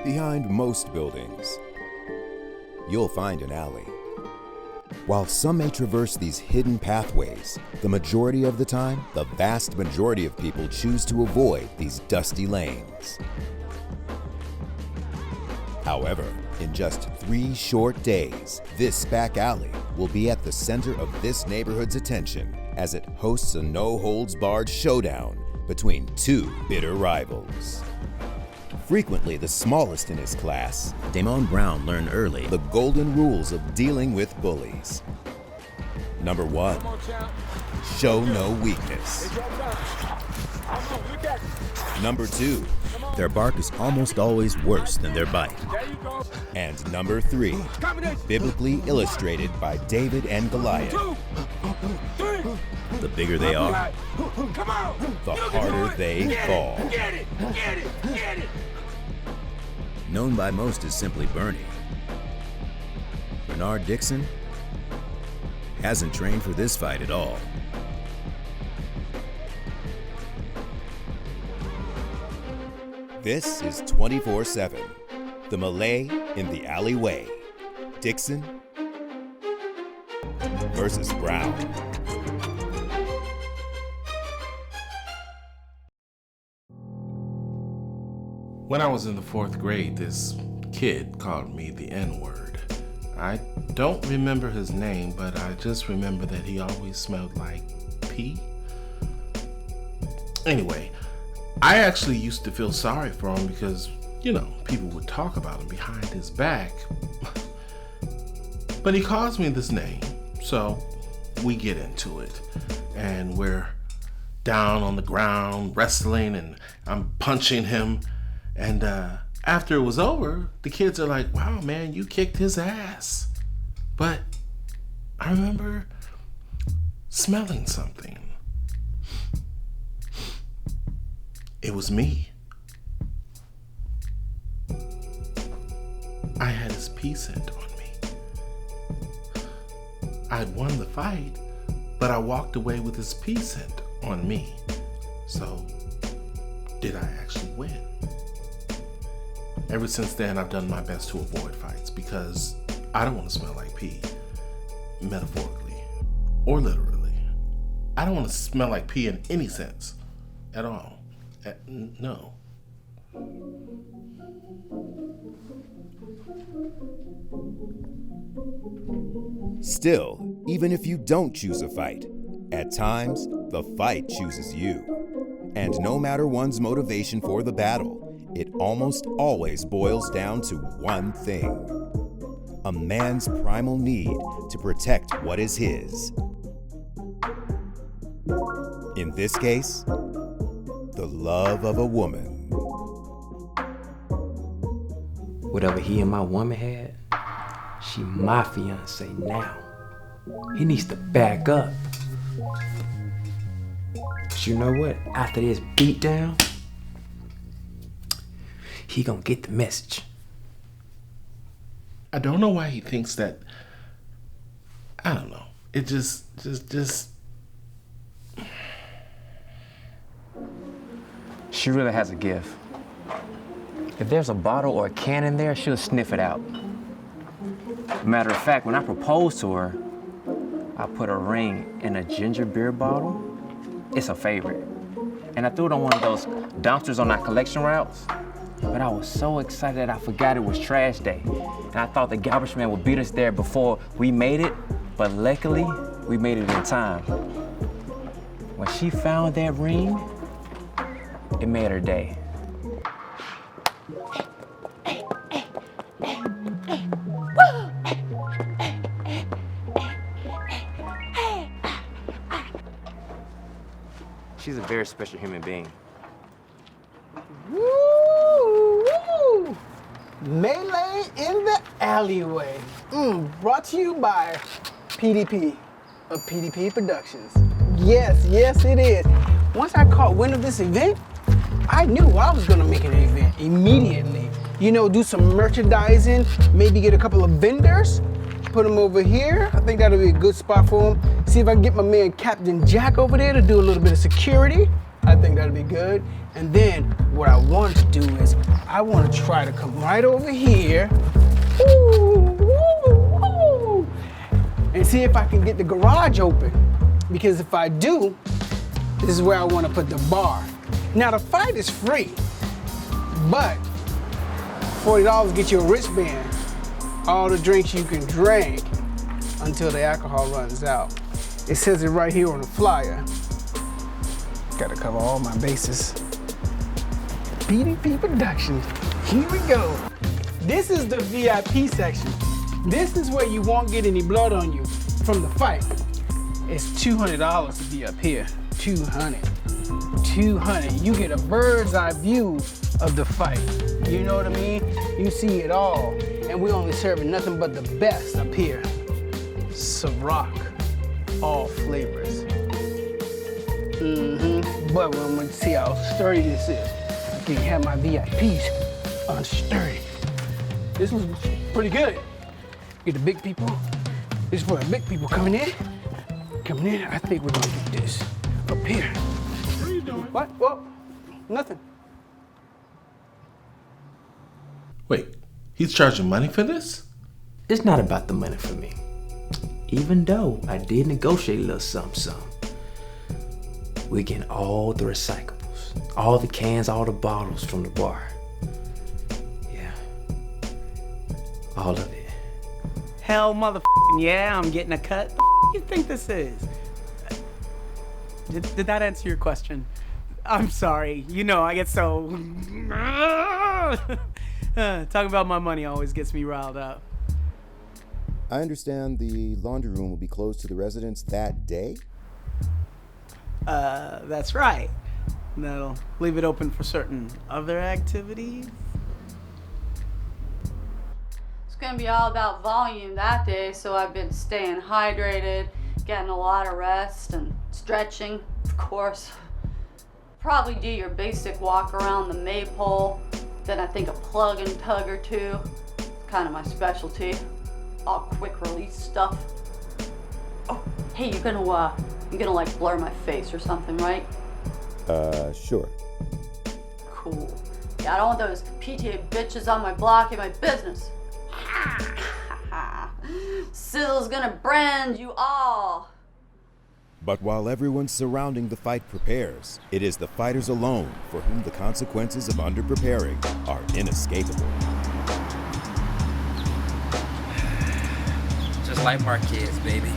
Behind most buildings, you'll find an alley. While some may traverse these hidden pathways, the majority of the time, the vast majority of people choose to avoid these dusty lanes. However, in just 3 short days, this back alley will be at the center of this neighborhood's attention as it hosts a no-holds-barred showdown between 2 bitter rivals. Frequently the smallest in his class, Damone Brown learned early the golden rules of dealing with bullies. Number 1, show no weakness. Number 2, their bark is almost always worse than their bite. And number 3, biblically illustrated by David and Goliath. The bigger they are, the harder they fall. Known by most as simply Bernie, Bernard Dixon hasn't trained for this fight at all. This is 24/7, the Malay in the alleyway. Dixon versus Brown. When I was in the 4th grade, this kid called me the N-word. I don't remember his name, but I just remember that he always smelled like pee. Anyway, I actually used to feel sorry for him because, you know, people would talk about him behind his back. But he calls me this name, so we get into it. And we're down on the ground wrestling, and I'm punching him. And after it was over, the kids are like, wow, man, you kicked his ass. But I remember smelling something. It was me. I had his pee scent on me. I'd won the fight, but I walked away with his pee scent on me. So, did I actually win? Ever since then, I've done my best to avoid fights because I don't want to smell like pee, metaphorically or literally. I don't want to smell like pee in any sense at all. No. Still, even if you don't choose a fight, at times, the fight chooses you. And no matter one's motivation for the battle, it almost always boils down to one thing: a man's primal need to protect what is his. In this case, the love of a woman. Whatever he and my woman had, she my fiance now. He needs to back up. But you know what? After this beatdown, he gonna get the message. I don't know why he thinks that. I don't know. It just. She really has a gift. If there's a bottle or a can in there, she'll sniff it out. Matter of fact, when I proposed to her, I put a ring in a ginger beer bottle. It's a favorite. And I threw it on one of those dumpsters on our collection routes. But I was so excited that I forgot it was trash day. And I thought the garbage man would beat us there before we made it. But luckily, we made it in time. When she found that ring, it made her day. She's a very special human being. Woo! Melee in the alleyway. Brought to you by PDP of PDP Productions. Yes, it is. Once I caught wind of this event, I knew I was gonna make an event immediately. You know, do some merchandising, maybe get a couple of vendors, put them over here. I think that'll be a good spot for them. See if I can get my man Captain Jack over there to do a little bit of security. I think that'll be good. And then what I want to do is I want to try to come right over here. Ooh, ooh, ooh, and see if I can get the garage open. Because if I do, this is where I want to put the bar. Now the fight is free, but $40 get you a wristband. All the drinks you can drink until the alcohol runs out. It says it right here on the flyer. Gotta cover all my bases. PDP Productions, here we go. This is the VIP section. This is where you won't get any blood on you from the fight. It's $200 to be up here. $200. You get a bird's eye view of the fight. You know what I mean? You see it all. And we only serving nothing but the best up here. Ciroc, all flavors. But when we see how sturdy this is, I can have my VIPs unsturdy. This was pretty good. Get the big people. This is for the big people coming in. I think we're gonna get this up here. What are you doing? What? Well, nothing. Wait, he's charging money for this? It's not about the money for me. Even though I did negotiate a little something. We're getting all the recyclables, all the cans, all the bottles from the bar. Yeah, all of it. Hell motherfucking yeah, I'm getting a cut. What the you think this is? Did that answer your question? I'm sorry. You know, I get so... Talking about my money always gets me riled up. I understand the laundry room will be closed to the residents that day? That's right. That'll leave it open for certain other activities. It's gonna be all about volume that day, so I've been staying hydrated, getting a lot of rest and stretching, of course. Probably do your basic walk around the maypole, then I think a plug and tug or two. It's kind of my specialty. All quick release stuff. Oh, hey, you're gonna like blur my face or something, right? Sure. Cool. Yeah, I don't want those PTA bitches on my block in my business. Sizzle's gonna brand you all. But while everyone surrounding the fight prepares, it is the fighters alone for whom the consequences of underpreparing are inescapable. Just like Marquez, baby.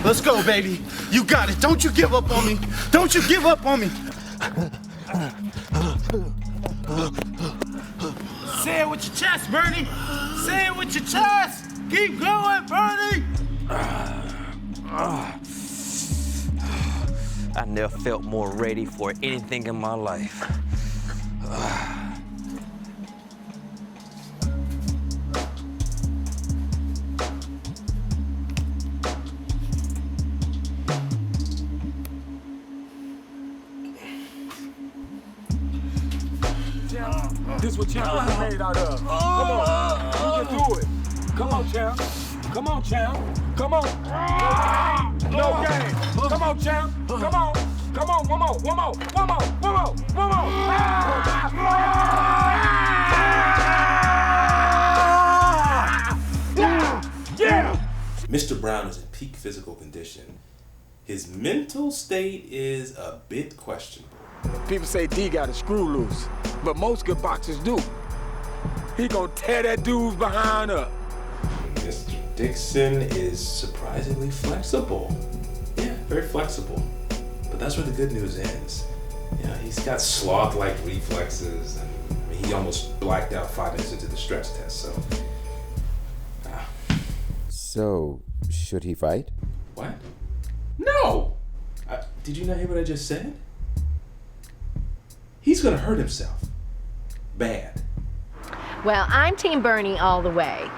Let's go, baby. You got it. Don't you give up on me. Don't you give up on me. Say it with your chest, Bernie. Say it with your chest. Keep going, Bernie. I never felt more ready for anything in my life. This is what champ is made out of. Come on, you can do it. Come on, champ. Come on, champ. Come on. No game. Come on, champ. Come on. Come on, one more, one more, one more, one more, one more. Yeah. Mr. Brown is in peak physical condition. His mental state is a bit questionable. People say D got a screw loose, but most good boxers do. He gonna tear that dude's behind up. Mr. Dixon is surprisingly flexible. Yeah, very flexible. But that's where the good news ends. You know, he's got sloth-like reflexes, and he almost blacked out 5 minutes into the stress test, so... So, should he fight? What? No! Did you not hear what I just said? He's gonna hurt himself. Bad. Well, I'm Team Bernie all the way.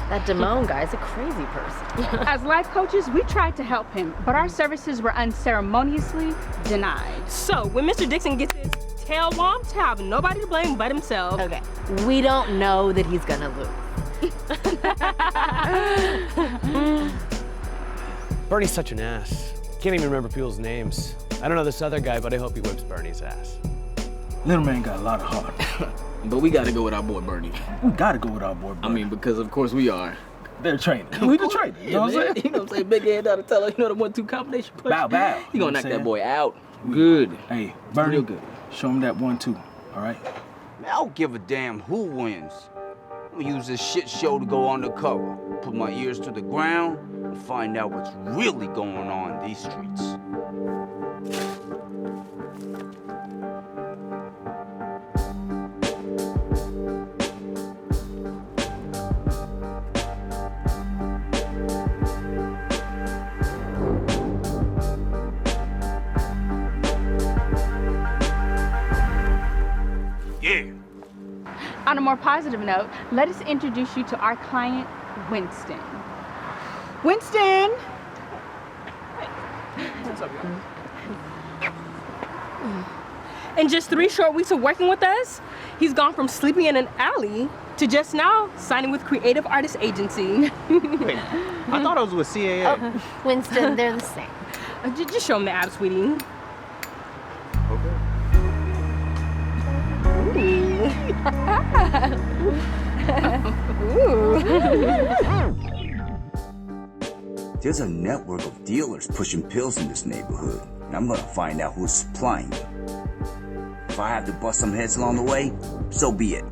That Damone guy's a crazy person. As life coaches, we tried to help him, but our services were unceremoniously denied. So, when Mr. Dixon gets his tail whomped, he'll have nobody to blame but himself. Okay, we don't know that he's gonna lose. Bernie's such an ass. Can't even remember people's names. I don't know this other guy, but I hope he whips Bernie's ass. Little man got a lot of heart. But we gotta go with our boy Bernie. We gotta go with our boy Bernie. I mean, because of course we are. They're training. We the trainer. You know what I'm saying? You know what I'm saying? Big head out to tell her, you know, the 1-2 combination push. Bow, bow. You gonna knock that boy out. Good. Hey, Bernie, Real good. Show him that 1-2, all right? Man, I don't give a damn who wins. I'm gonna use this shit show to go undercover, put my ears to the ground, and find out what's really going on in these streets. On a more positive note, let us introduce you to our client, Winston. Winston! What's up, y'all? In just 3 short weeks of working with us, he's gone from sleeping in an alley to just now signing with Creative Artist Agency. Wait, I thought I was with CAA. Winston, they're the same. Just show him the app, sweetie. There's a network of dealers pushing pills in this neighborhood, and I'm gonna find out who's supplying them. If I have to bust some heads along the way, so be it.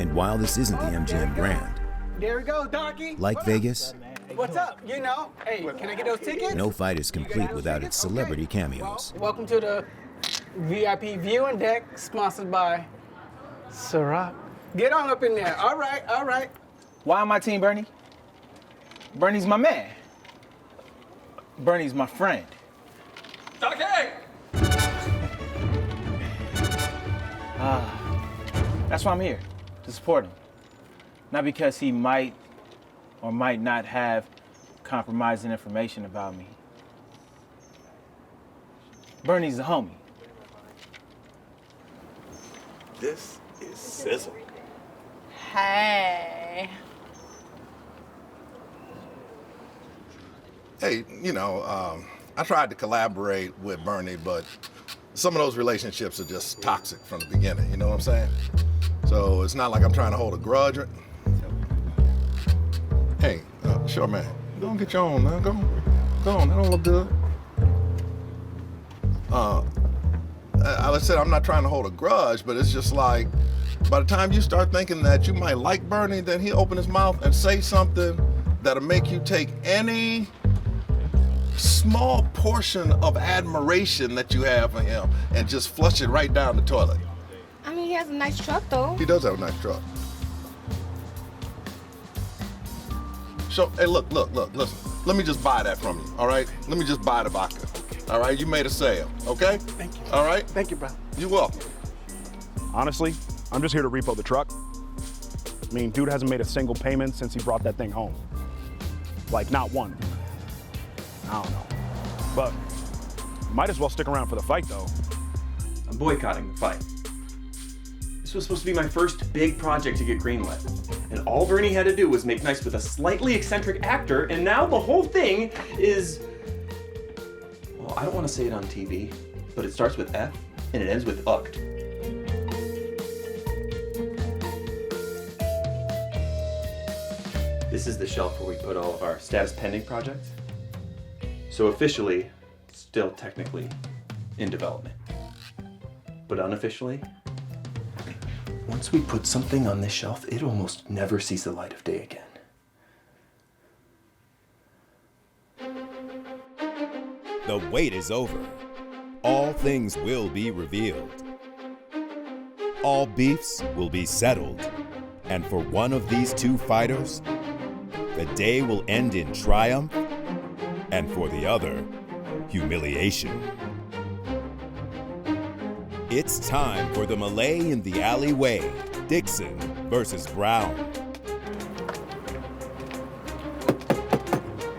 And while this isn't the MGM Grand, There we go, Donkey. like Vegas, What's up? You know, hey, can I get those tickets? no fight is complete without its celebrity cameos. Welcome to the VIP viewing deck, sponsored by Ciroc. Get on up in there. All right, all right. Why on my team, Bernie? Bernie's my man. Bernie's my friend. Okay. That's why I'm here, to support him. Not because he might or might not have compromising information about me. Bernie's a homie. This is sizzle. Hey. Hey, you know, I tried to collaborate with Bernie, but some of those relationships are just toxic from the beginning, you know what I'm saying? So it's not like I'm trying to hold a grudge. Hey, sure, man. Go and get your own, man. Go on. That don't look good. I said I'm not trying to hold a grudge, but it's just like, by the time you start thinking that you might like Bernie, then he'll open his mouth and say something that'll make you take any small portion of admiration that you have for him and just flush it right down the toilet. I mean, he has a nice truck, though. He does have a nice truck. So, hey, look, listen. Let me just buy that from you, all right? Let me just buy the vodka, all right? You made a sale, okay? Thank you. All right? Thank you, bro. You're welcome. Honestly, I'm just here to repo the truck. I mean, dude hasn't made a single payment since he brought that thing home. Like, not one. I don't know. But might as well stick around for the fight, though. I'm boycotting the fight. This was supposed to be my first big project to get greenlit. And all Bernie had to do was make nice with a slightly eccentric actor, and now the whole thing is... Well, I don't want to say it on TV, but it starts with F, and it ends with ucked. This is the shelf where we put all of our status pending projects. So officially, still technically in development. But unofficially, once we put something on this shelf, it almost never sees the light of day again. The wait is over. All things will be revealed. All beefs will be settled. And for one of these two fighters, the day will end in triumph, and for the other, humiliation. It's time for the melee in the alleyway. Dixon versus Brown.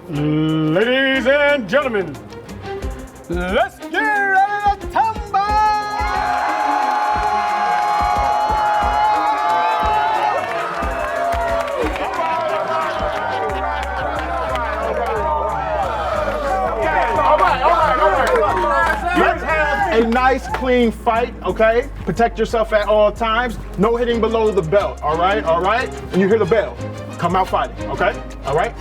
Ladies and gentlemen, let's get ready to tumble! nice, clean fight, okay? Protect yourself at all times. No hitting below the belt, all right? All right? And you hear the bell. Come out fighting, okay? All right?